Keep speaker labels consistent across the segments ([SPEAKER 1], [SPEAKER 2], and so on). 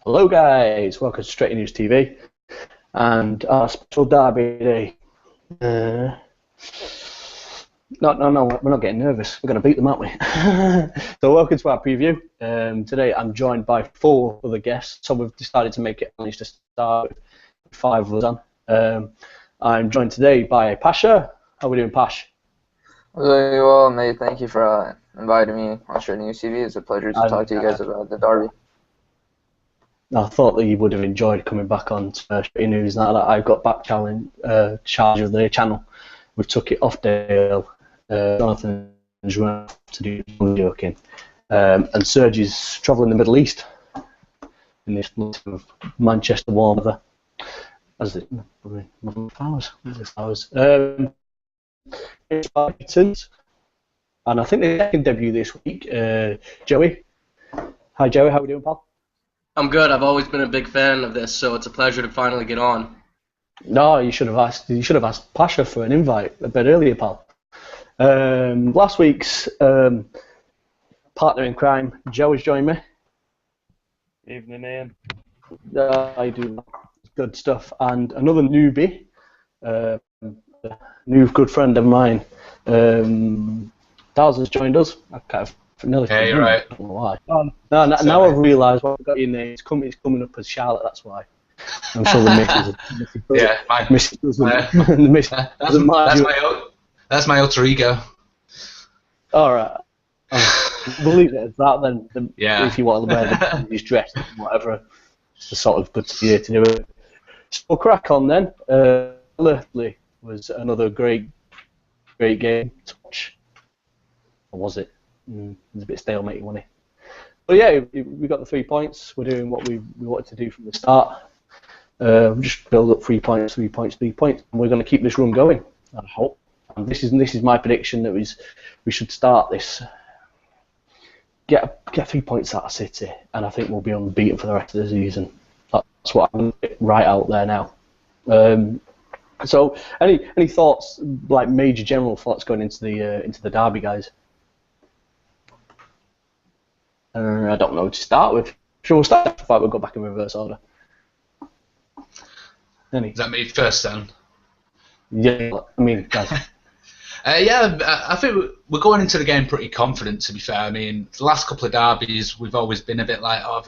[SPEAKER 1] Hello guys, welcome to Stretty News TV and our special derby day. No, we're not getting nervous. We're going to beat them, aren't we? So welcome to our preview. Today I'm joined by 4 other guests, so we've decided to make it manage to start with 5 of us on. I'm joined today by Pasha. How are we doing, Pash?
[SPEAKER 2] Very well, mate. Thank you for inviting me on Stretty News TV. It's a pleasure to talk to you guys about the derby.
[SPEAKER 1] I thought that you would have enjoyed coming back on Stretty News now that I've got back charge of the channel. We took it off Dale. Jonathan's run off to do some joking. And Serge is travelling the Middle East in this month of Manchester warm weather. As it flowers. It's Titans. And I think the second debut this week, Joey. Hi Joey, how are we doing, pal?
[SPEAKER 3] I'm good. I've always been a big fan of this, so it's a pleasure to finally get on.
[SPEAKER 1] No, you should have asked Pasha for an invite a bit earlier, pal. Last week's partner in crime, Joe, has joined me.
[SPEAKER 4] Evening, Ian.
[SPEAKER 1] I do good stuff, and another newbie, a new good friend of mine, Daz has joined us. I kind of nearly
[SPEAKER 5] hey, you're right.
[SPEAKER 1] I don't know why. Now I've realised what I've got your name. It's coming up as Charlotte. That's why. I'm sure the missus doesn't mind.
[SPEAKER 5] That's my alter ego.
[SPEAKER 1] All right. Believe it as that then.
[SPEAKER 5] Yeah.
[SPEAKER 1] If you want to wear his dress and whatever, it's the sort of good year to do it. So we'll crack on then. Literally was another great game to watch. Or was it? It was a bit stalemate, wasn't it? But yeah, we got the 3 points. We're doing what we wanted to do from the start. Just build up 3 points, 3 points, 3 points, and we're going to keep this run going. I hope. And this is my prediction that we should start this. Get 3 points out of City, and I think we'll be unbeaten for the rest of the season. That's what I'm right out there now. So, any thoughts, like major general thoughts going into the derby, guys? I don't know to start with. Sure, we'll start if we'll go back in reverse order.
[SPEAKER 5] Is that me first then?
[SPEAKER 1] Yeah, I mean, guys.
[SPEAKER 5] I think we're going into the game pretty confident, to be fair. I mean, the last couple of derbies, we've always been a bit like, oh,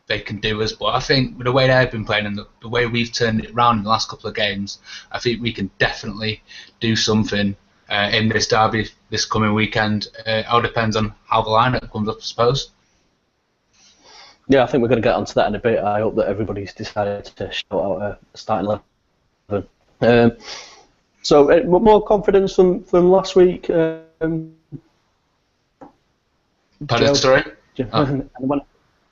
[SPEAKER 5] they can do us. But I think with the way they've been playing and the way we've turned it around in the last couple of games, I think we can definitely do something in this derby this coming weekend. It all depends on how the lineup comes up, I suppose.
[SPEAKER 1] Yeah, I think we're going to get onto that in a bit. I hope that everybody's decided to shout out a starting 11. So, more confidence from last week.
[SPEAKER 5] Pardon, sorry?
[SPEAKER 1] No,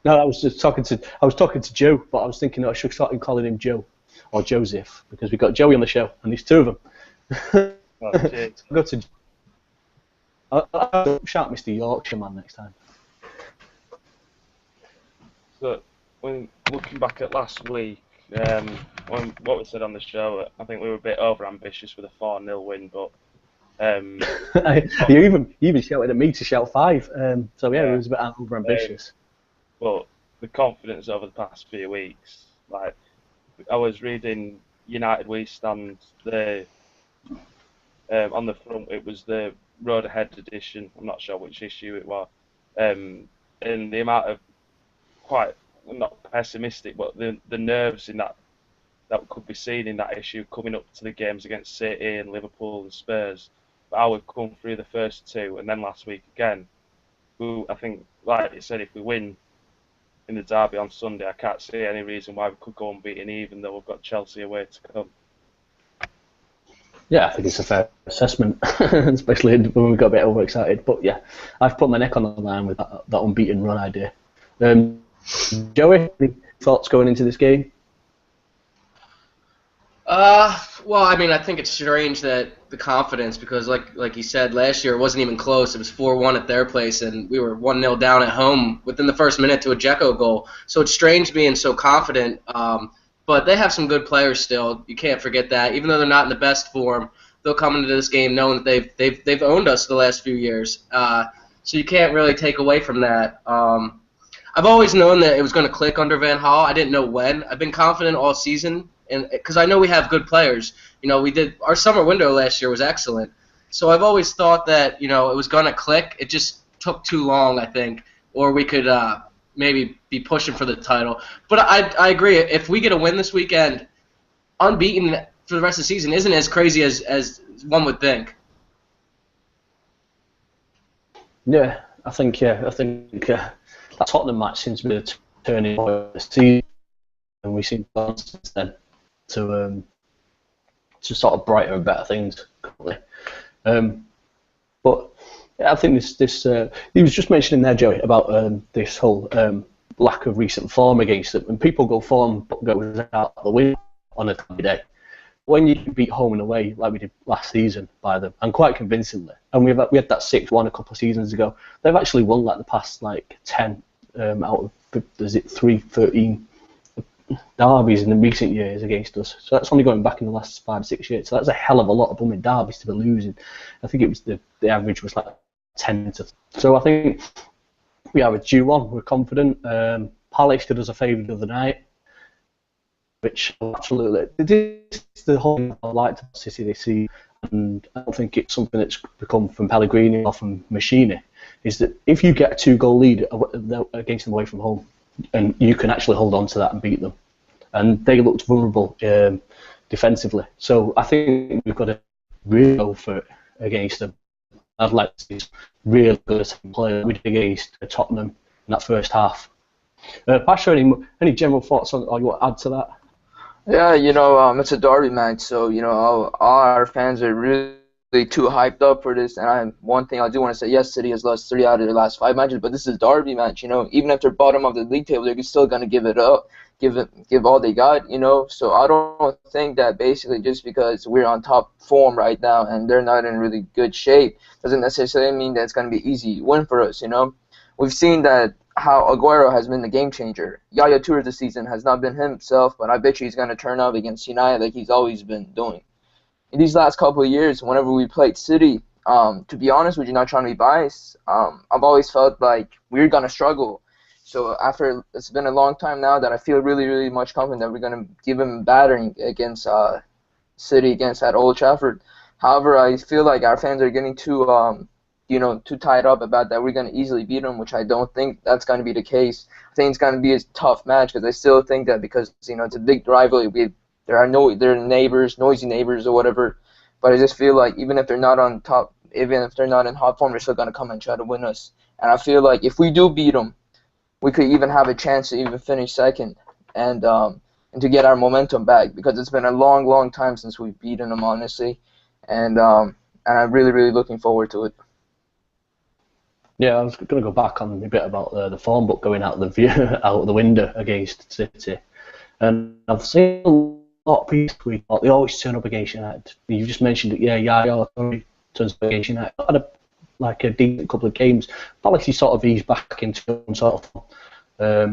[SPEAKER 1] I was just talking to Joe, but I was thinking I should start calling him Joe or Joseph because we've got Joey on the show, and there's 2 of them. Go to. I'll shout Mr. Yorkshire man next time.
[SPEAKER 4] So, when looking back at last week, what we said on the show, I think we were a bit over-ambitious with a 4-0 win, but...
[SPEAKER 1] you even shouted at me to shout 5, so yeah, it was a bit over-ambitious.
[SPEAKER 4] But the confidence over the past few weeks, like, I was reading United We Stand, on the front, it was the Road Ahead edition, I'm not sure which issue it was, and the amount of quite not pessimistic, but the nerves in that could be seen in that issue coming up to the games against City and Liverpool and Spurs. But how we've come through the first 2 and then last week again, I think, like you said, if we win in the derby on Sunday, I can't see any reason why we could go unbeaten, even though we've got Chelsea away to come.
[SPEAKER 1] Yeah, I think it's a fair assessment, especially when we got a bit overexcited. But yeah, I've put my neck on the line with that unbeaten run idea. Joey, any thoughts going into this game?
[SPEAKER 3] Well, I mean, I think it's strange that the confidence, because like you said, last year it wasn't even close. It was 4-1 at their place, and we were 1-0 down at home within the first minute to a Dzeko goal. So it's strange being so confident. But they have some good players still. You can't forget that. Even though they're not in the best form, they'll come into this game knowing that they've owned us the last few years. So you can't really take away from that. I've always known that it was going to click under Van Gaal. I didn't know when. I've been confident all season, and because I know we have good players. We did our summer window last year was excellent. So I've always thought that it was going to click. It just took too long, I think, or we could maybe be pushing for the title. But I agree. If we get a win this weekend, unbeaten for the rest of the season isn't as crazy as one would think.
[SPEAKER 1] Yeah, I think that Tottenham match seems to be the turning point of the season, and we seem to since then to sort of brighter and better things. But yeah, I think this he was just mentioning there, Joey, about this whole lack of recent form against them. When people form goes out the window on a day, when you beat home and away like we did last season by them, and quite convincingly, and we had that 6-1 a couple of seasons ago, they've actually won like the past 10 out of 13 derbies in the recent years against us. So that's only going back in the last 5-6 years. So that's a hell of a lot of blooming derbies to be losing. I think it was the average was like 10 to. So I think we are due on. We're confident. Palace did us a favour the other night, which absolutely this is the whole thing I like to City this season, and I don't think it's something that's become from Pellegrini or from Machini, is that if you get a 2-goal lead against them away from home, and you can actually hold on to that and beat them, and they looked vulnerable defensively. So I think we've got to really go for it against them. I'd like to see some really good play we did against Tottenham in that first half. Pasha, any general thoughts on, or you want to add to that?
[SPEAKER 2] Yeah, it's a derby match, so all our fans are really too hyped up for this. And one thing I do want to say, yes, City has lost 3 out of their last 5 matches, but this is a derby match. Even if they're bottom of the league table, they're still gonna give it up, give all they got. So I don't think that basically just because we're on top form right now and they're not in really good shape doesn't necessarily mean that it's gonna be an easy win for us. We've seen that how Aguero has been the game changer. Yaya Toure this season has not been himself, but I bet you he's going to turn up against United like he's always been doing. In these last couple of years, whenever we played City, to be honest with you, not trying to be biased, I've always felt like we're going to struggle. So after it's been a long time now that I feel really, really much confident that we're going to give him a battering against City, against at Old Trafford. However, I feel like our fans are getting too tied up about that we're going to easily beat them, which I don't think that's going to be the case. I think it's going to be a tough match because I still think that because, it's a big rivalry. They're neighbors, noisy neighbors or whatever. But I just feel like even if they're not on top, even if they're not in hot form, they're still going to come and try to win us. And I feel like if we do beat them, we could even have a chance to even finish second and to get our momentum back because it's been a long, long time since we've beaten them, honestly. And I'm really, really looking forward to it.
[SPEAKER 1] Yeah, I was going to go back on a bit about the form book going out of the window against City, and I've seen a lot of people tweet they always turn up against United. You just mentioned it, Yaya turns up against United. Had a decent couple of games. Palace sort of eased back into some sort of form,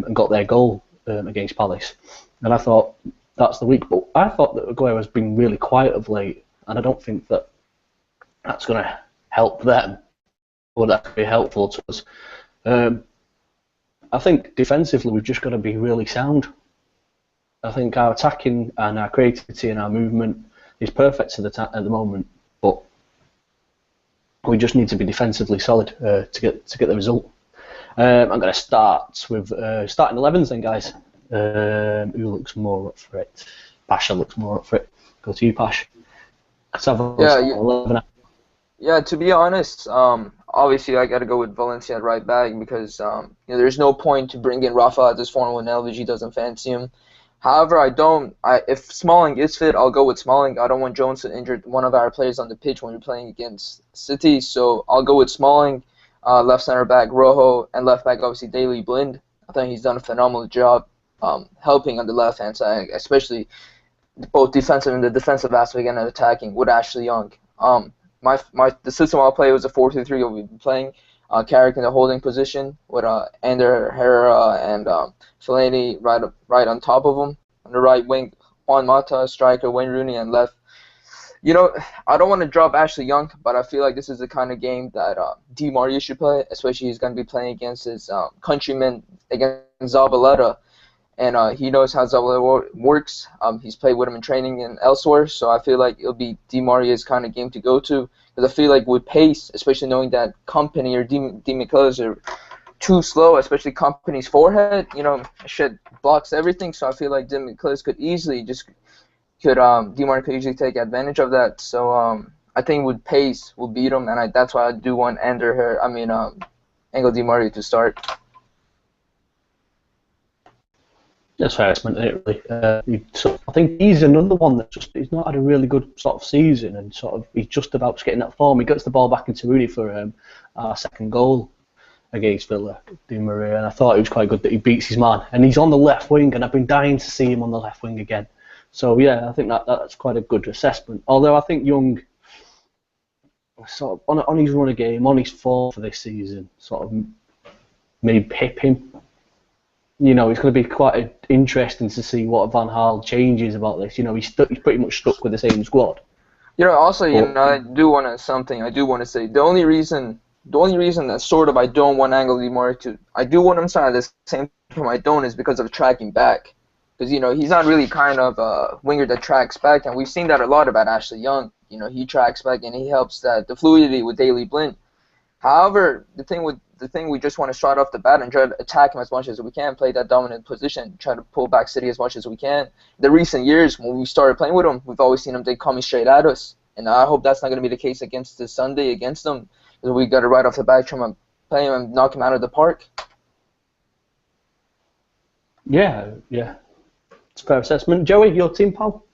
[SPEAKER 1] and got their goal against Palace, and I thought that's the week. But I thought that Aguero has been really quiet of late, and I don't think that that's going to help them. Or that could be helpful to us. I think defensively we've just got to be really sound. I think our attacking and our creativity and our movement is perfect at the moment, but we just need to be defensively solid to get the result. I'm going to start with starting 11s then, guys. Who looks more up for it? Pasha looks more up for it. Go to you, Pash. Let's have a 11.
[SPEAKER 2] Yeah, to be honest, obviously I got to go with Valencia at right back because there's no point to bring in Rafa at this form when LVG doesn't fancy him. However, if Smalling is fit, I'll go with Smalling. I don't want Jones to injure one of our players on the pitch when we're playing against City, so I'll go with Smalling, left center back Rojo, and left back obviously Daley Blind. I think he's done a phenomenal job helping on the left hand side, especially both defensive and the defensive aspect and attacking with Ashley Young. The system I'll play was a 4-2-3. We've been playing Carrick in the holding position with Ander Herrera and Fellaini right on top of him. On the right wing, Juan Mata, striker Wayne Rooney, and left You know, I don't want to drop Ashley Young, but I feel like this is the kind of game that Di Maria should play, especially he's going to be playing against his countryman, against Zabaleta, and he knows how Zabaleta works. He's played with him in training and elsewhere, so I feel like it'll be Di Maria's kind of game to go to, because I feel like with pace, especially knowing that Company or Di Michelis are too slow, especially Company's forehead, you know, shit blocks everything, so I feel like Di Michelis could easily Di Maria could usually take advantage of that. So I think with pace we'll beat him, and that's why I do want Angel Di Maria to start.
[SPEAKER 1] That's fair, isn't it? Really, I think he's another one that he's not had a really good sort of season, and sort of he's just about getting that form. He gets the ball back into Rooney for our second goal against Villa, Di Maria, and I thought it was quite good that he beats his man, and he's on the left wing, and I've been dying to see him on the left wing again. So yeah, I think that's quite a good assessment. Although I think Young, sort of on his run of game, on his form for this season, sort of maybe pip him. You know, it's going to be quite interesting to see what Van Gaal changes about this. You know, he's pretty much stuck with the same squad.
[SPEAKER 2] You know, also, I do want to say the only reason that sort of I don't want Angel Di Maria I do want him to start at the same time I don't, is because of tracking back. Because, you know, he's not really kind of a winger that tracks back, and we've seen that a lot about Ashley Young. You know, he tracks back and he helps the fluidity with Daley Blind. However, the thing we just want to start off the bat and try to attack him as much as we can, play that dominant position, try to pull back City as much as we can. The recent years when we started playing with him, we've always seen him coming straight at us, and I hope that's not going to be the case against this Sunday against them, because we got to right off the bat try to play him and knock him out of the park.
[SPEAKER 1] Yeah. It's a fair assessment. Joey, your team, pal?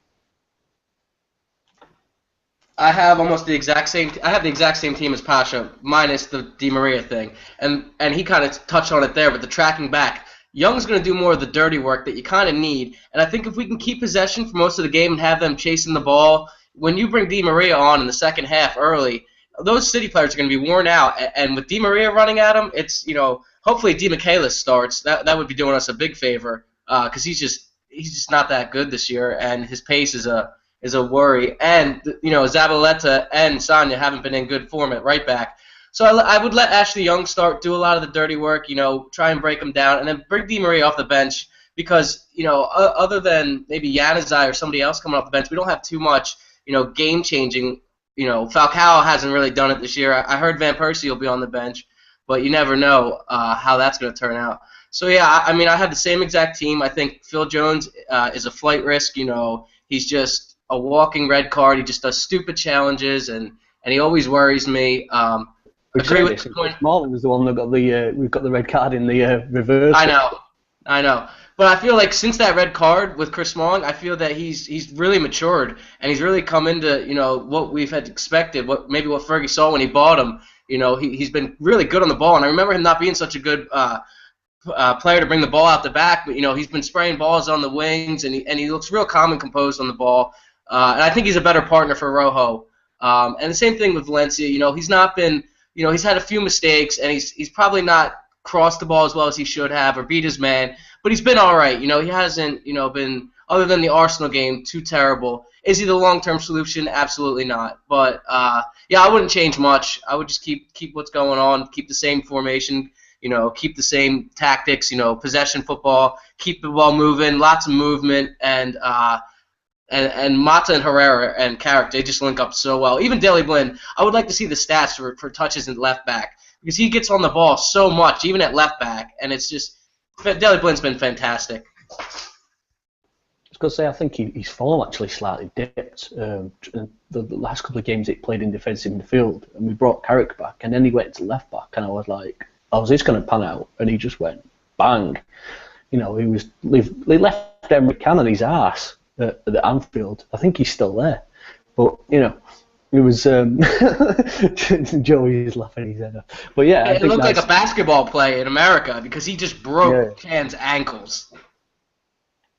[SPEAKER 3] I have almost the exact same. I have the exact same team as Pasha, minus the Di Maria thing, and he kind of touched on it there. But the tracking back, Young's going to do more of the dirty work that you kind of need. And I think if we can keep possession for most of the game and have them chasing the ball, when you bring Di Maria on in the second half early, those City players are going to be worn out. And with Di Maria running at them, it's, you know, hopefully Di Michelis starts. That would be doing us a big favor, because he's just not that good this year, and his pace is a worry. And, you know, Zabaleta and Sanya haven't been in good form at right back. So I would let Ashley Young start, do a lot of the dirty work, you know, try and break him down, and then bring Di Maria off the bench because, you know, other than maybe Januzaj or somebody else coming off the bench, we don't have too much, you know, game-changing. You know, Falcao hasn't really done it this year. I heard Van Persie will be on the bench, but you never know how that's going to turn out. So, yeah, I mean, I have the same exact team. I think Phil Jones is a flight risk. You know, he's just a walking red card. He just does stupid challenges, and he always worries me. Agree with the point.
[SPEAKER 1] Marlon was the one that got we've got the red card in the reverse.
[SPEAKER 3] I know. But I feel like since that red card with Chris Smalling, I feel that he's really matured, and he's really come into, you know, what we've had expected, what Fergie saw when he bought him. You know, he's been really good on the ball, and I remember him not being such a good player to bring the ball out the back, but, you know, he's been spraying balls on the wings, and he looks real calm and composed on the ball. And I think he's a better partner for Rojo. And the same thing with Valencia. You know, he's not been, you know, he's had a few mistakes, and he's probably not crossed the ball as well as he should have or beat his man, but he's been all right. You know, he hasn't, you know, been, other than the Arsenal game, too terrible. Is he the long-term solution? Absolutely not. But, yeah, I wouldn't change much. I would just keep what's going on, keep the same formation, you know, keep the same tactics, you know, possession football, keep the ball moving, lots of movement, and Mata and Herrera and Carrick, they just link up so well. Even Daley Blind, I would like to see the stats for touches at left back, because he gets on the ball so much, even at left back, and it's just, Daley Blind's been fantastic.
[SPEAKER 1] I was going to say, I think his form actually slightly dipped. The last couple of games he played in defensive midfield, and we brought Carrick back, and then he went to left back, and I was like, oh, is this going to pan out? And he just went bang. You know, he left Emre Can on his arse at Anfield. I think he's still there, but you know, it was Joey is laughing his head off. But yeah,
[SPEAKER 3] it looked like a basketball play in America because he just broke Can's ankles.
[SPEAKER 1] He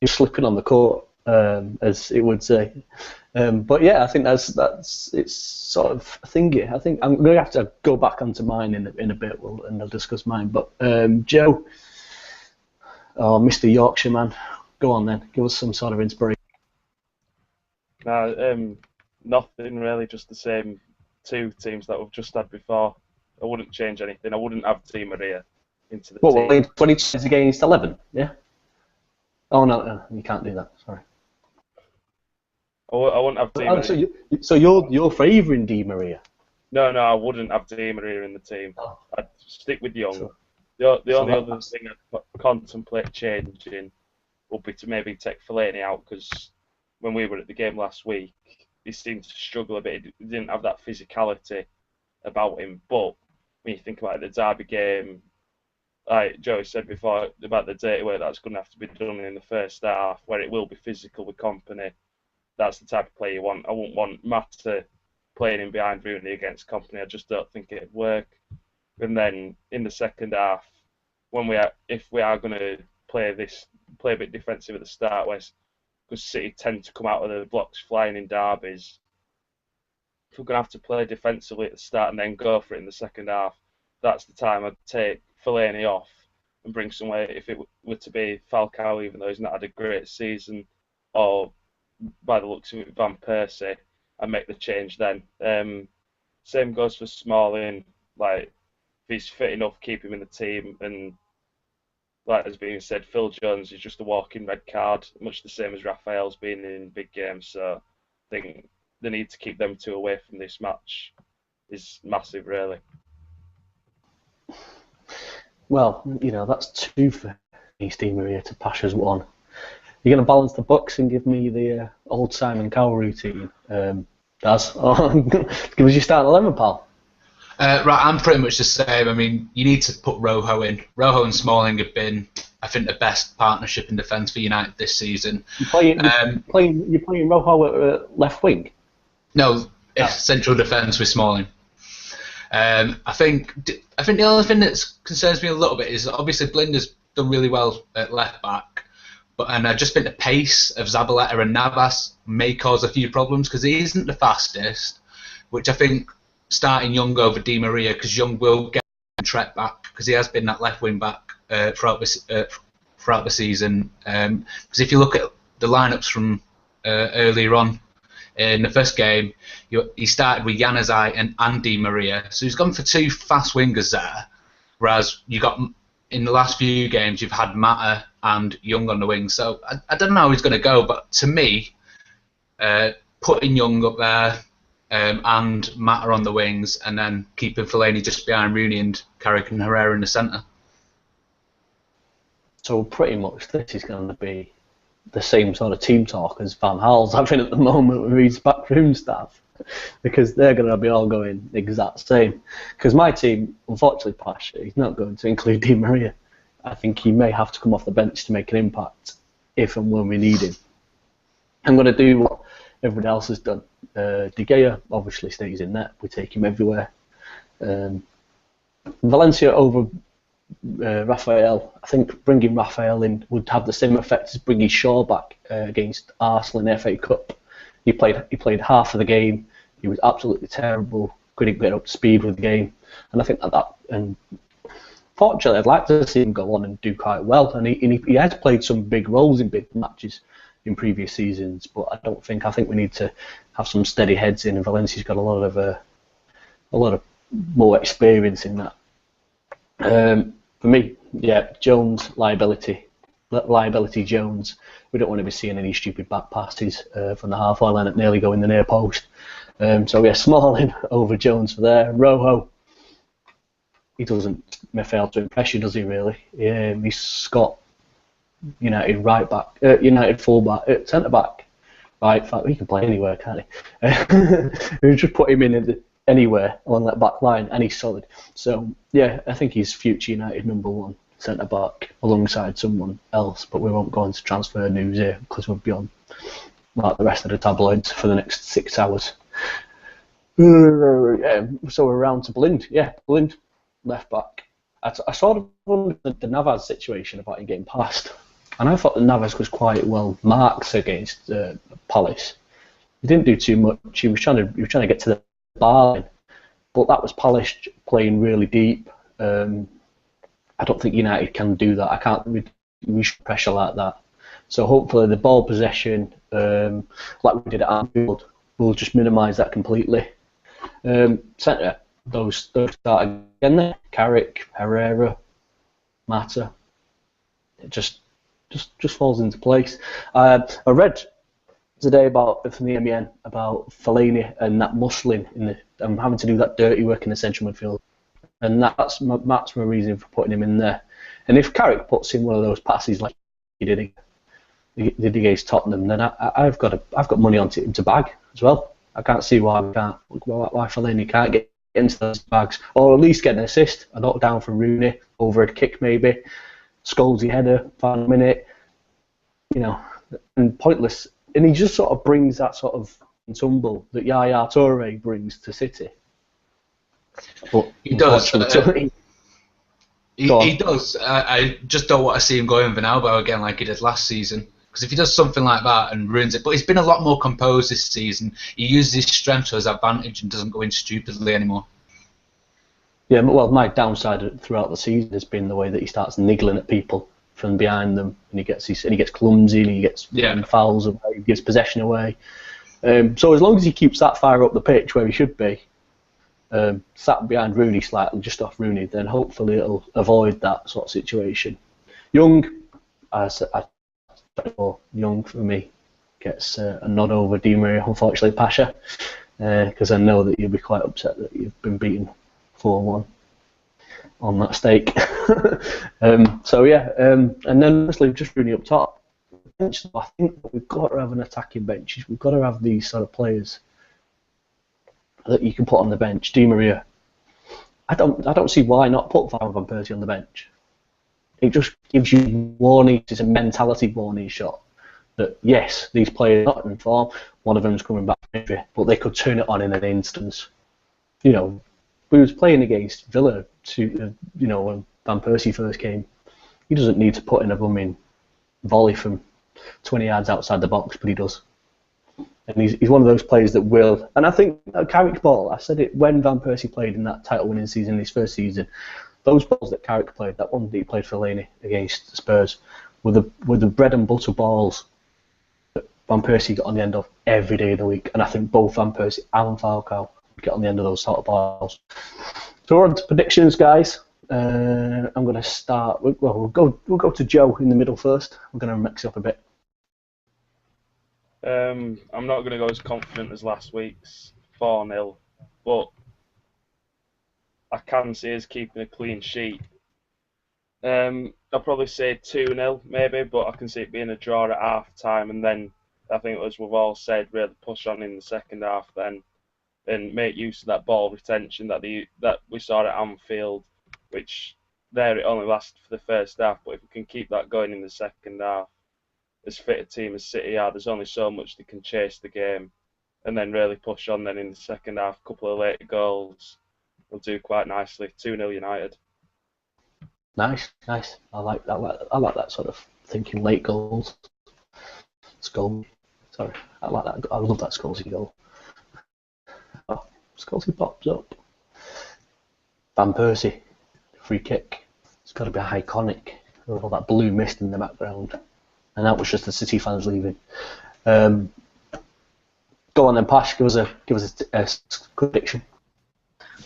[SPEAKER 1] was slipping on the court, as it would say. But yeah, I think that's it's sort of a thingy. I think I'm going to have to go back onto mine in a bit, and I'll discuss mine. But Joe, Mr. Yorkshireman, go on then. Give us some sort of inspiration.
[SPEAKER 4] My Nothing really, just the same two teams that we've just had before. I wouldn't change anything. I wouldn't have Di Maria into the team.
[SPEAKER 1] What, 20 chances against 11? Yeah? Oh, no, you can't do that, sorry.
[SPEAKER 4] I wouldn't have Di Maria.
[SPEAKER 1] So you're favouring Di Maria?
[SPEAKER 4] No, I wouldn't have Di Maria in the team.
[SPEAKER 1] Oh.
[SPEAKER 4] I'd stick with Young.
[SPEAKER 1] So-
[SPEAKER 4] The only other thing I'd contemplate changing would be to maybe take Fellaini out, because when we were at the game last week, he seemed to struggle a bit. He didn't have that physicality about him. But when you think about the Derby game, like Joey said before about the dirty work that's going to have to be done in the first half, where it will be physical with Kompany. That's the type of player you want. I wouldn't want Mata playing in behind Rooney against Kompany. I just don't think it'd work. And then in the second half, if we are going to play a bit defensive at the start, because City tend to come out of the blocks flying in derbies, if we're going to have to play defensively at the start and then go for it in the second half, that's the time I'd take Fellaini off and bring somewhere, if it were to be Falcao, even though he's not had a great season, or by the looks of it, Van Persie, and make the change then. Same goes for Smalling. Like, if he's fit enough, keep him in the team. And like has been said, Phil Jones is just a walking red card, much the same as Raphael's been in big games. So I think the need to keep them two away from this match is massive, really.
[SPEAKER 1] Well, that's 2 for Di Maria to Pasha's 1. You're going to balance the books and give me the old Simon Cowell routine, Daz. Give us your starting 11, pal.
[SPEAKER 5] Right, I'm pretty much the same. I mean, you need to put Rojo in. Rojo and Smalling have been, I think, the best partnership in defence for United this season.
[SPEAKER 1] You're playing Rojo at left wing?
[SPEAKER 5] No, central defence with Smalling. I think the only thing that concerns me a little bit is obviously Blinder's done really well at left back, and I just think the pace of Zabaleta and Navas may cause a few problems because he isn't the fastest, which I think starting Young over Di Maria, because Young will get Trent back because he has been that left wing back throughout the season. Because if you look at the lineups from earlier on in the first game, he started with Januzaj and Di Maria, so he's gone for 2 fast wingers there. Whereas you got in the last few games you've had Mata and Young on the wing. So I don't know how he's going to go, but to me, putting Young up there. And Mata on the wings, and then keeping Fellaini just behind Rooney and Carrick and Herrera in the centre.
[SPEAKER 1] So pretty much this is going to be the same sort of team talk as Van Gaal's having at the moment with his backroom staff, because they're going to be all going the exact same. Because my team, unfortunately, Pasha, he's not going to include Di Maria. I think he may have to come off the bench to make an impact if and when we need him. I'm going to do what everyone else has done. De Gea obviously stays in net. We take him everywhere. Valencia over Raphael. I think bringing Raphael in would have the same effect as bringing Shaw back against Arsenal in FA Cup. He played half of the game. He was absolutely terrible. Couldn't get up to speed with the game. And I think and fortunately, I'd like to see him go on and do quite well. And he has played some big roles in big matches in previous seasons, but I think we need to have some steady heads in, and Valencia's got a lot of more experience in that. For me, Jones liability Jones. We don't want to be seeing any stupid back passes from the halfway line at nearly going the near post. Smalling over Jones for there. Rojo, he doesn't fail to impress you, does he? Really? He's got United right back, United full back, centre back. Right, in fact, he can play anywhere, can't he? We just put him in anywhere along that back line, and he's solid. So I think he's future United number 1 centre back alongside someone else. But we won't go into transfer news here because we'll be on like the rest of the tabloids for the next 6 hours. So we're around to Blind. Blind, left back. I sort of wondered the Navas situation about him getting past. And I thought that Navas was quite well marked against Palace. He didn't do too much. He was trying to get to the bar line, but that was Palace playing really deep. I don't think United can do that. I can't reach pressure like that. So hopefully the ball possession, like we did at Anfield, we'll just minimise that completely. Centre, those start again there. Carrick, Herrera, Mata. It just falls into place. I read today about from the MEN about Fellaini and that muscling and having to do that dirty work in the central midfield, and that's my reason for putting him in there. And if Carrick puts in one of those passes like he did against Tottenham, then I've got money on him to bag as well. I can't see why Fellaini can't get into those bags, or at least get an assist, a knockdown from Rooney, overhead kick maybe, Scholesy header, final minute, and pointless. And he just sort of brings that sort of tumble that Yaya Toure brings to City. But
[SPEAKER 5] he does. He does. I just don't want to see him going Vinaldo again like he did last season. Because if he does something like that and ruins it, but he's been a lot more composed this season. He uses his strength to his advantage and doesn't go in stupidly anymore.
[SPEAKER 1] Yeah, well, my downside throughout the season has been the way that he starts niggling at people from behind them, and he gets clumsy, and he gets fouls away, he gives possession away. So as long as he keeps that fire up the pitch where he should be, sat behind Rooney slightly, just off Rooney, then hopefully it'll avoid that sort of situation. Young for me gets a nod over Di Maria, unfortunately, Pasha, because I know that you'll be quite upset that you've been beaten 4-1 on that stake. And then honestly, just Rooney up top. I think that we've got to have an attacking bench. We've got to have these sort of players that you can put on the bench. Di Maria, I don't see why not put Van Persie on the bench. It just gives you warning. It's a mentality warning shot that yes, these players are not in form. One of them's coming back from injury, but they could turn it on in an instance. We was playing against Villa when Van Persie first came. He doesn't need to put in a bumming volley from 20 yards outside the box, but he does. And he's one of those players that will. And I think Carrick ball, I said it when Van Persie played in that title-winning season, his first season, those balls that Carrick played, that one that he played for Fellaini against Spurs, were the bread and butter balls that Van Persie got on the end of every day of the week. And I think both Van Persie and Falcao get on the end of those sort of balls. So we're on to predictions, guys. I'm going to start. We'll go to Joe in the middle first. We're going to mix it up a bit.
[SPEAKER 4] I'm not going to go as confident as last week's 4-0, but I can see us keeping a clean sheet. I'll probably say 2-0 maybe, but I can see it being a draw at half time, and then I think, as we've all said, really push on in the second half then and make use of that ball retention that we saw at Anfield, which there it only lasted for the first half, but if we can keep that going in the second half, as fit a team as City are, there's only so much they can chase the game, and then really push on then in the second half. A couple of late goals will do quite nicely. 2-0 United.
[SPEAKER 1] Nice. I like that sort of thinking. Late goals. Skull. Sorry, I like that. I love that Scholesy goal. Oh, Scholesy pops up. Van Persie, free kick. It's got to be iconic with all that blue mist in the background. And that was just the City fans leaving. Go on then, Pash. Give us a prediction.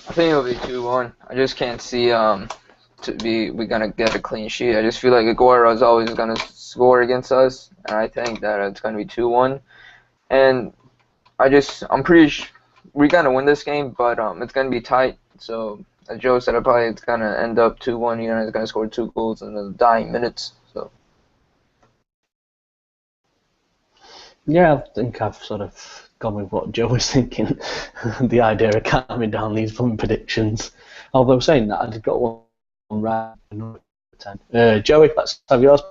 [SPEAKER 2] I think it'll be 2-1. I just can't see we're gonna get a clean sheet. I just feel like Aguero is always gonna score against us, and I think that it's gonna be 2-1. And I'm pretty sure we're gonna win this game, but it's gonna be tight. So as Joe said, it's gonna end up 2-1. It's gonna score 2 goals in the dying minutes. So.
[SPEAKER 1] Yeah, I think I've sort of gone with what Joe was thinking. The idea of calming down these fun predictions. Although saying that, I did got one right. Another 10. Joey, let's have yours.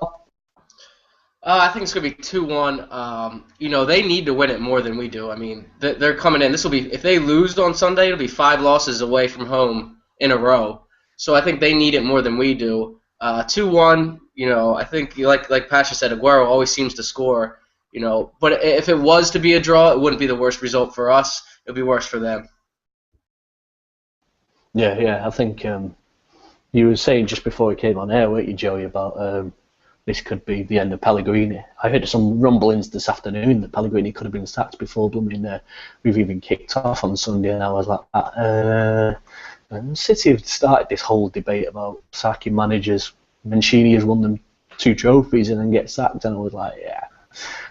[SPEAKER 3] I think it's going to be 2-1. They need to win it more than we do. I mean, they're coming in. This will be, if they lose on Sunday, it'll be 5 losses away from home in a row. So I think they need it more than we do. 2-1. I think like Pasha said, Aguero always seems to score. But if it was to be a draw, it wouldn't be the worst result for us. It would be worse for them.
[SPEAKER 1] Yeah. I think you were saying just before we came on air, weren't you, Joey, about this could be the end of Pellegrini. I heard some rumblings this afternoon that Pellegrini could have been sacked before blooming we've even kicked off on Sunday, and I was like and City have started this whole debate about sacking managers. Mancini has won them 2 trophies and then gets sacked, and I was like, yeah,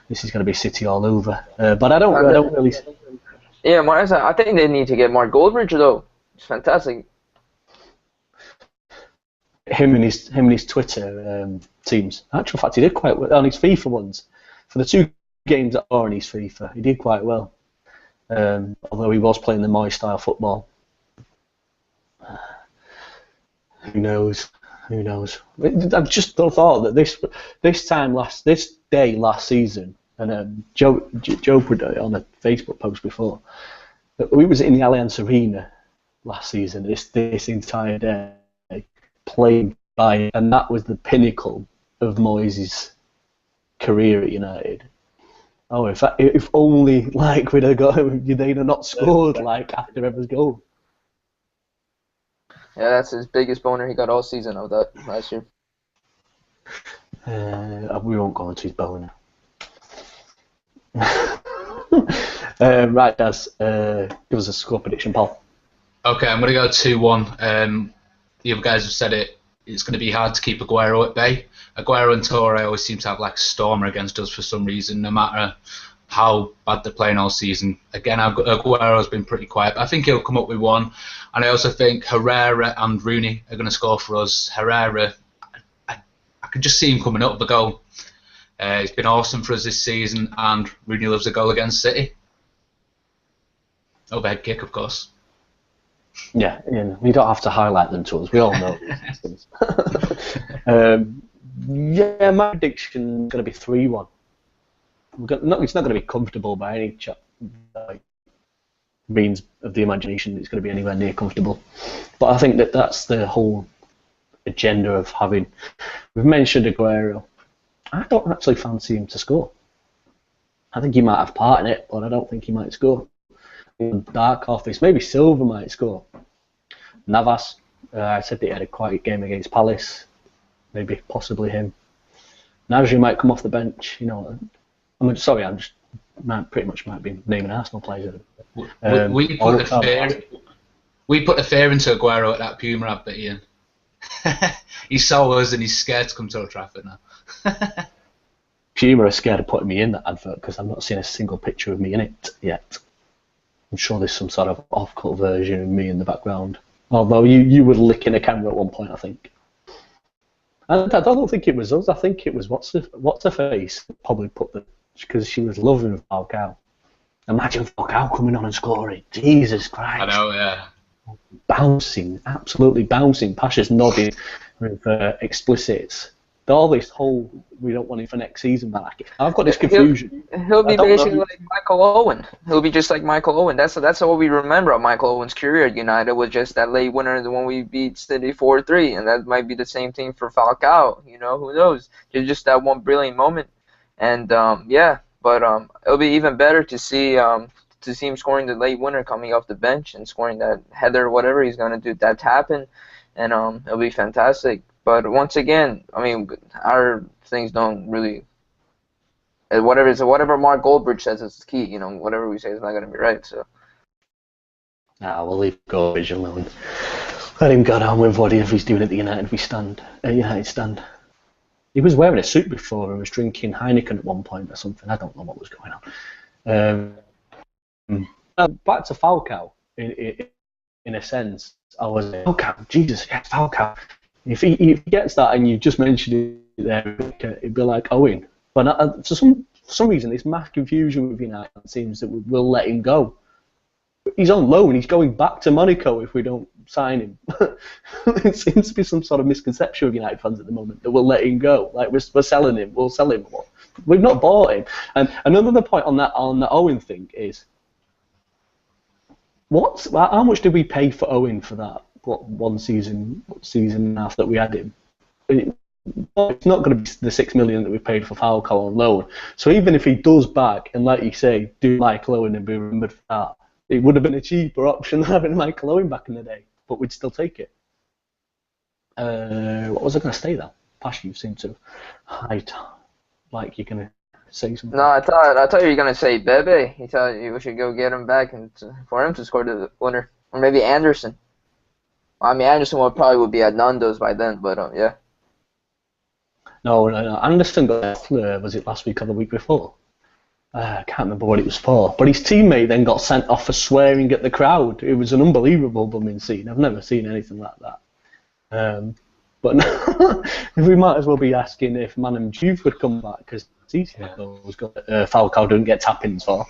[SPEAKER 1] this is going to be City all over. But I don't really.
[SPEAKER 2] Yeah, I think they need to get Mark Goldbridge though. It's fantastic.
[SPEAKER 1] Him and his Twitter teams. In actual fact, he did quite well on his FIFA ones. For the 2 games that are on his FIFA, he did quite well. Although he was playing the Moy style football. Who knows? I've just thought that this day last season, and Joe put it on a Facebook post before, that we was in the Allianz Arena last season. This entire day. Played by, and that was the pinnacle of Moyes' career at United. Oh, if only like we'd have got him, they'd have not scored like after every goal.
[SPEAKER 2] Yeah, that's his biggest boner he got all season of that last year.
[SPEAKER 1] We won't go into his boner. Right, Daz, give us a score prediction, Paul.
[SPEAKER 5] Okay, I'm going to go 2-1. The other guys have said it. It's going to be hard to keep Aguero at bay. Aguero and Torre always seem to have like a stormer against us for some reason, no matter how bad they're playing all season. Again, Aguero's been pretty quiet, but I think he'll come up with 1. And I also think Herrera and Rooney are going to score for us. Herrera, I can just see him coming up with a goal. He's been awesome for us this season, and Rooney loves a goal against City. Overhead kick, of course.
[SPEAKER 1] Yeah, we don't have to highlight them to us. We all know these things. Yeah, my prediction is going to be 3-1. It's not going to be comfortable by any means of the imagination. It's going to be anywhere near comfortable. But I think that's the whole agenda of having. We've mentioned Aguero. I don't actually fancy him to score. I think he might have part in it, but I don't think he might score. Dark office, maybe Silva might score. Navas, I said that he had a quiet game against Palace. Maybe, possibly him. Nasri might come off the bench. You know, I'm pretty much might be naming Arsenal players.
[SPEAKER 5] We put a fear into Aguero at that Puma advert, Ian. He saw us and he's scared to come to Old Trafford now.
[SPEAKER 1] Puma are scared of putting me in that advert because I'm not seeing a single picture of me in it yet. I'm sure there's some sort of off-cut version of me in the background. Although you were licking a camera at one point, I think. And I don't think it was us. I think it was what's her face probably put because she was loving Falcao. Imagine Falcao coming on and scoring. Jesus Christ!
[SPEAKER 5] I know, yeah.
[SPEAKER 1] Bouncing, absolutely bouncing. Pasha's nodding with explicits. All this whole we don't want him for next season back. I've got this confusion.
[SPEAKER 2] He'll be basically like Michael Owen. He'll be just like Michael Owen. That's what we remember of Michael Owen's career at United was just that late winner, the one we beat City 4-3, and that might be the same thing for Falcao. You know, who knows? It's just that one brilliant moment, and it'll be even better to see him scoring the late winner coming off the bench and scoring that header, whatever he's gonna do, that tap in, and it'll be fantastic. But once again, I mean, our things don't really. Whatever Mark Goldbridge says is key. You know, whatever we say is not going to be right. So.
[SPEAKER 1] We'll leave Goldbridge alone. Let him go down with whatever he's doing at the United stand. He was wearing a suit before and was drinking Heineken at one point or something. I don't know what was going on. Back to Falcao. In a sense, I was Falcao. Jesus, yeah, Falcao. If he gets that and you just mentioned it there, it'd be like Owen. But for some reason, this mass confusion with United seems that we'll let him go. He's on loan. He's going back to Monaco if we don't sign him. It seems to be some sort of misconception of United fans at the moment that we'll let him go. Like we're selling him. We'll sell him. We've not bought him. And another point on the Owen thing is, how much did we pay for Owen for that? One season and a half that we had him. It's not going to be the $6 million that we paid for Falcao on loan. So even if he does back and, like you say, do Michael Owen and be remembered for that, it would have been a cheaper option than having Michael Owen back in the day. But we'd still take it. What was I going to say though? Pasha, you seem to hide like you're gonna say something.
[SPEAKER 2] No, I thought you were gonna say Bebe. He thought we should go get him back and for him to score the winner, or maybe Anderson. I mean, Anderson would be at Nando's by then, but yeah.
[SPEAKER 1] No, Anderson got was it last week or the week before? I can't remember what it was for. But his teammate then got sent off for swearing at the crowd. It was an unbelievable bumming scene. I've never seen anything like that. But no, we might as well be asking if Manam Juve would come back, because these goals Falcao didn't get tap-ins for.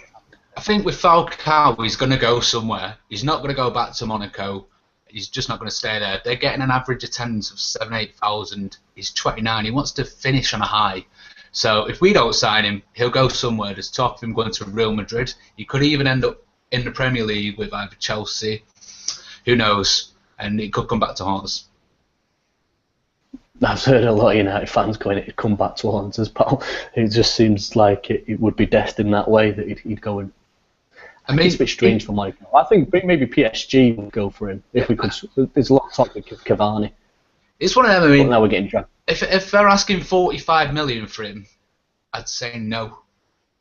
[SPEAKER 5] I think with Falcao, he's going to go somewhere. He's not going to go back to Monaco. He's just not going to stay there. They're getting an average attendance of 8,000. He's 29. He wants to finish on a high. So if we don't sign him, he'll go somewhere. There's talk of him going to Real Madrid. He could even end up in the Premier League with either Chelsea. Who knows? And he could come back to haunt us.
[SPEAKER 1] I've heard a lot of United fans going, it'd come back to haunt us, pal. It just seems like it would be destined that way, that he'd go in. I mean, it's a bit strange for Mike. I think maybe PSG would go for him if we could. There's a lot of talk of Cavani.
[SPEAKER 5] It's one of them. I mean,
[SPEAKER 1] but now we're getting dragged.
[SPEAKER 5] If they're asking 45 million for him, I'd say no.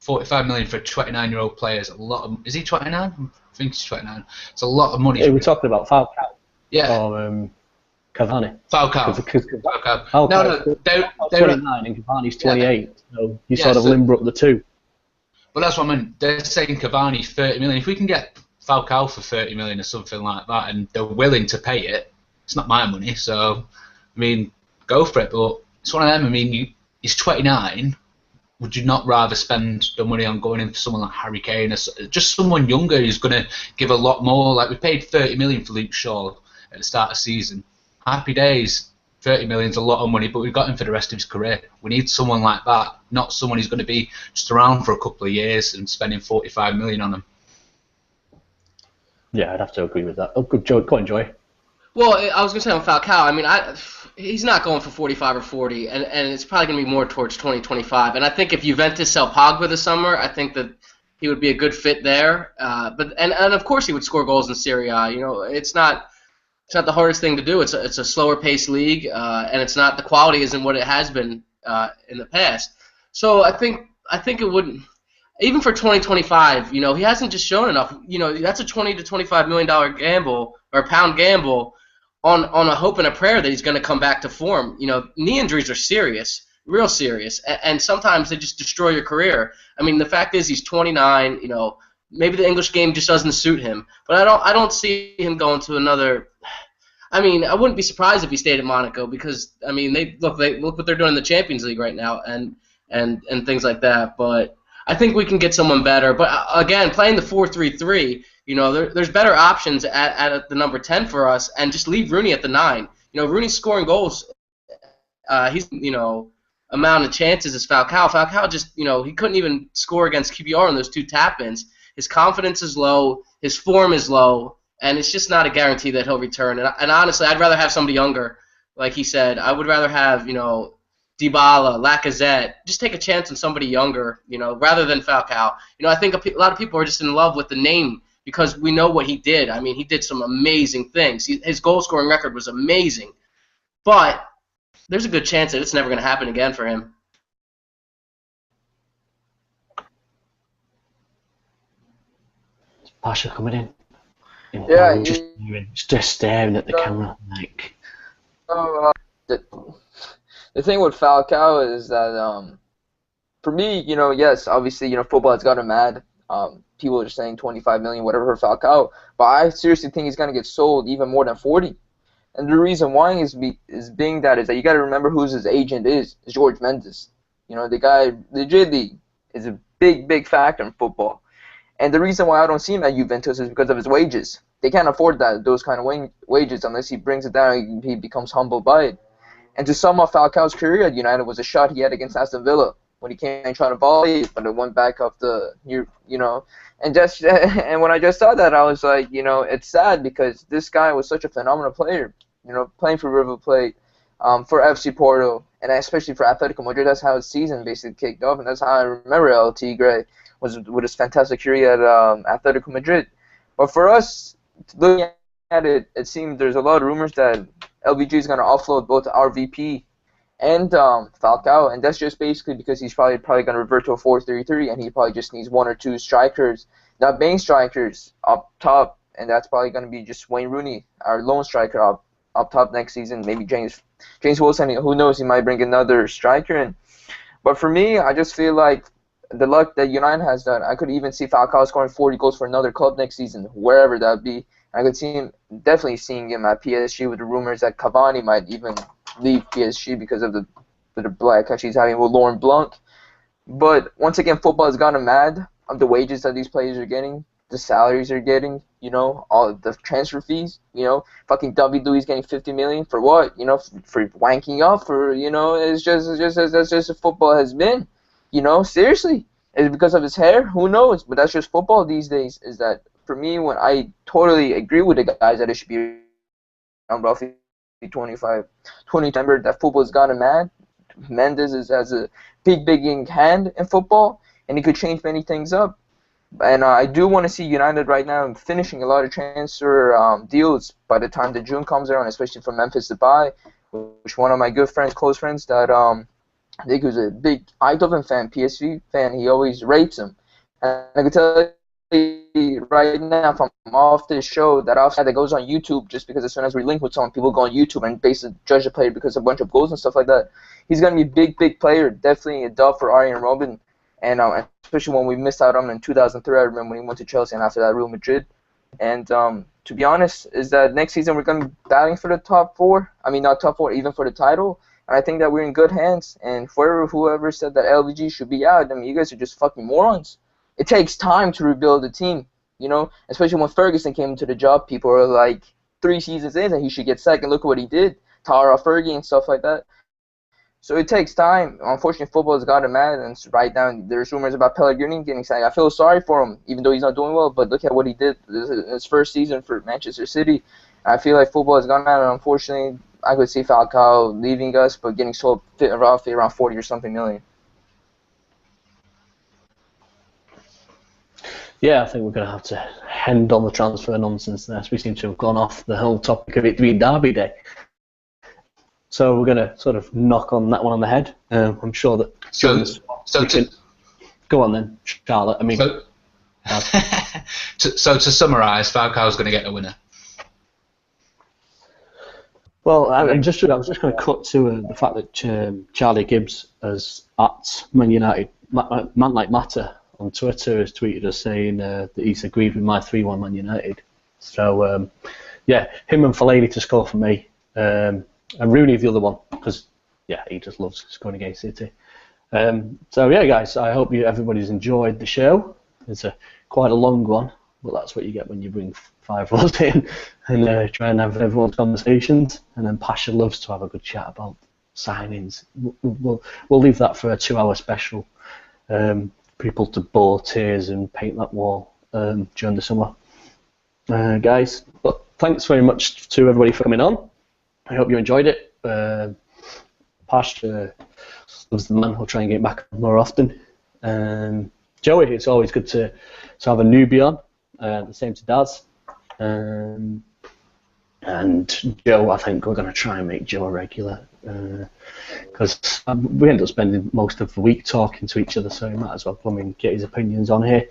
[SPEAKER 5] 45 million for a 29-year-old player is a lot of. Is he 29? I think he's 29. It's a lot of money.
[SPEAKER 1] Yeah, we're talking about Falcao.
[SPEAKER 5] Yeah.
[SPEAKER 1] Or Cavani.
[SPEAKER 5] Falcao.
[SPEAKER 1] No, they're 29 and Cavani's 28. Yeah. So you sort of limber up the two.
[SPEAKER 5] But that's what I mean. They're saying Cavani 30 million. If we can get Falcao for 30 million or something like that, and they're willing to pay it, it's not my money. So, I mean, go for it. But it's one of them. I mean, he's 29. Would you not rather spend the money on going in for someone like Harry Kane, or just someone younger who's going to give a lot more? Like we paid 30 million for Luke Shaw at the start of the season. Happy days. 30 million's a lot of money, but we've got him for the rest of his career. We need someone like that, not someone who's going to be just around for a couple of years and spending 45 million on him.
[SPEAKER 1] Yeah, I'd have to agree with that. Oh, good, Joe. Go on, Joy.
[SPEAKER 3] Well, I was going to say on Falcao, I mean, he's not going for 45 or 40, and it's probably going to be more towards 20, 25. And I think if Juventus sell Pogba this summer, I think that he would be a good fit there. But of course he would score goals in Serie A. You know, it's not the hardest thing to do. It's a slower paced league, and it's not, the quality isn't what it has been in the past. So I think it wouldn't, even for 2025. You know, he hasn't just shown enough. You know, that's a $20 to $25 million gamble or pound gamble on a hope and a prayer that he's going to come back to form. You know, knee injuries are serious, real serious, and sometimes they just destroy your career. I mean, the fact is he's 29. You know, maybe the English game just doesn't suit him, but I don't see him going to another. I mean, I wouldn't be surprised if he stayed at Monaco, because I mean, look what they're doing in the Champions League right now, and things like that. But I think we can get someone better. But again, playing the 4-3-3, you know, there's better options at the number 10 for us, and just leave Rooney at the 9. You know, Rooney's scoring goals. He's, you know, amount of chances as Falcao. Falcao just, you know, he couldn't even score against QPR on those 2 tap-ins. His confidence is low. His form is low. And it's just not a guarantee that he'll return. And honestly, I'd rather have somebody younger, like he said. I would rather have, you know, Dybala, Lacazette. Just take a chance on somebody younger, you know, rather than Falcao. You know, I think a lot of people are just in love with the name because we know what he did. I mean, he did some amazing things. His goal-scoring record was amazing. But there's a good chance that it's never going to happen again for him.
[SPEAKER 1] Pasha coming in.
[SPEAKER 2] Yeah,
[SPEAKER 1] just staring at the camera like.
[SPEAKER 2] The thing with Falcao is that for me, you know, yes, obviously, you know, football has got him mad. People are saying 25 million, whatever, for Falcao, but I seriously think he's gonna get sold even more than 40. And the reason why is that you got to remember who his agent is. It's George Mendes. You know, the guy legitimately is a big factor in football. And the reason why I don't see him at Juventus is because of his wages. They can't afford those kind of wages unless he brings it down. He becomes humbled by it. And to sum up Falcao's career at United was a shot he had against Aston Villa when he came in trying to volley, but it went back off the, you know. And when I just saw that, I was like, you know, it's sad because this guy was such a phenomenal player. You know, playing for River Plate, for FC Porto, and especially for Atletico Madrid. That's how his season basically kicked off, and that's how I remember El Tigre was with his fantastic career at Atletico Madrid. But for us, looking at it, it seems there's a lot of rumors that LVG is going to offload both our VP and Falcao, and that's just basically because he's probably going to revert to a 4-3-3, and he probably just needs one or two strikers, not main strikers, up top, and that's probably going to be just Wayne Rooney, our lone striker, up top next season. Maybe James Wilson, who knows, he might bring another striker in. But for me, I just feel like the luck that United has, that I could even see Falcao scoring 40 goals for another club next season, wherever that would be. I could see him, definitely seeing him at PSG, with the rumors that Cavani might even leave PSG because of the black catch he's having with Laurent Blanc. But once again, football has gotten mad of the wages that these players are getting, the salaries they're getting, all the transfer fees, fucking David Luiz getting 50 million for what? For wanking up, it's just that's just what football has been. Seriously. Is it because of his hair? Who knows? But that's just football these days. Is that, for me, when I totally agree with the guys that it should be around roughly 25, 20 December, that football has gotten mad. Mendes has a big hand in football, and he could change many things up. And I do want to see United right now finishing a lot of transfer deals by the time the June comes around, especially from Memphis Depay, which one of my good friends, close friends, that I think he was a big Eindhoven fan, PSV fan. He always rates him. And I can tell you right now, from off this show, that goes on YouTube, just because as soon as we link with someone, people go on YouTube and basically judge the player because of a bunch of goals and stuff like that. He's going to be a big player, definitely a dub for Arjen Robben. And especially when we missed out on him in 2003, I remember when he went to Chelsea and after that Real Madrid. And to be honest, is that next season we're going to be battling for the top four. I mean, not top four, even for the title. And I think that we're in good hands. And for whoever said that LVG should be out, I mean, you guys are just fucking morons. It takes time to rebuild a team, Especially when Ferguson came into the job, people were like 3 seasons in and he should get second. Look at what he did. Tara Fergie and stuff like that. So it takes time. Unfortunately, football has gotten mad, and right now there's rumors about Pellegrini getting signed. I feel sorry for him, even though he's not doing well, but look at what he did. This is his first season for Manchester City. I feel like football has gone mad, and unfortunately, I could see Falcao leaving us, but getting sold roughly around 40 or something million.
[SPEAKER 1] Yeah, I think we're going to have to end on the transfer nonsense there. We seem to have gone off the whole topic of it being Derby Day. So we're going to sort of knock on that one on the head. I'm sure that... Go on then, Charlotte. I mean...
[SPEAKER 5] So to summarise, Falcao's going to get the winner.
[SPEAKER 1] Well, I was just going to cut to the fact that Charlie Gibbs has at Man United, Man Like Matter on Twitter, has tweeted us saying that he's agreed with my 3-1 Man United. So, yeah, him and Fellaini to score for me. And Rooney the other one, because, yeah, he just loves scoring against City. So, yeah, guys, I hope everybody's enjoyed the show. It's quite a long one, but that's what you get when you bring 5 of us in and try and have everyone's conversations. And then Pasha loves to have a good chat about signings. We'll leave that for a 2-hour special. People to bore tears and paint that wall during the summer. Guys, but thanks very much to everybody for coming on. I hope you enjoyed it. Pash loves the man. I'll try and get back more often. Joey, it's always good to have a newbie on. The same to Daz. And Joe, I think we're going to try and make Joe a regular. Because we end up spending most of the week talking to each other, so we might as well come and get his opinions on here.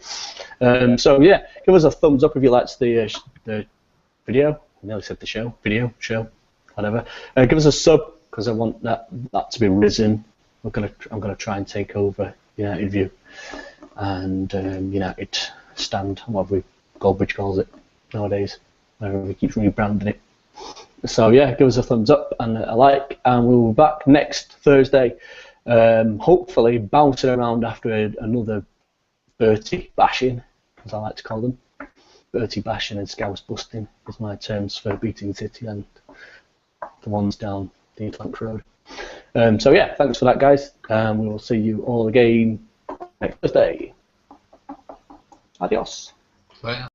[SPEAKER 1] So yeah, give us a thumbs up if you liked the video. I nearly said the show. Video, show, whatever. Give us a sub, because I want that to be risen. I'm gonna try and take over United View and United Stand, whatever Goldbridge calls it nowadays, wherever we keep rebranding it. So yeah, give us a thumbs up and a like, and we'll be back next Thursday, hopefully bouncing around after another Bertie bashing, as I like to call them. Bertie bashing and scouse busting is my terms for beating City and the ones down the East Lancs Road. So yeah, thanks for that, guys, and we will see you all again next Thursday. Adios.
[SPEAKER 5] Bye.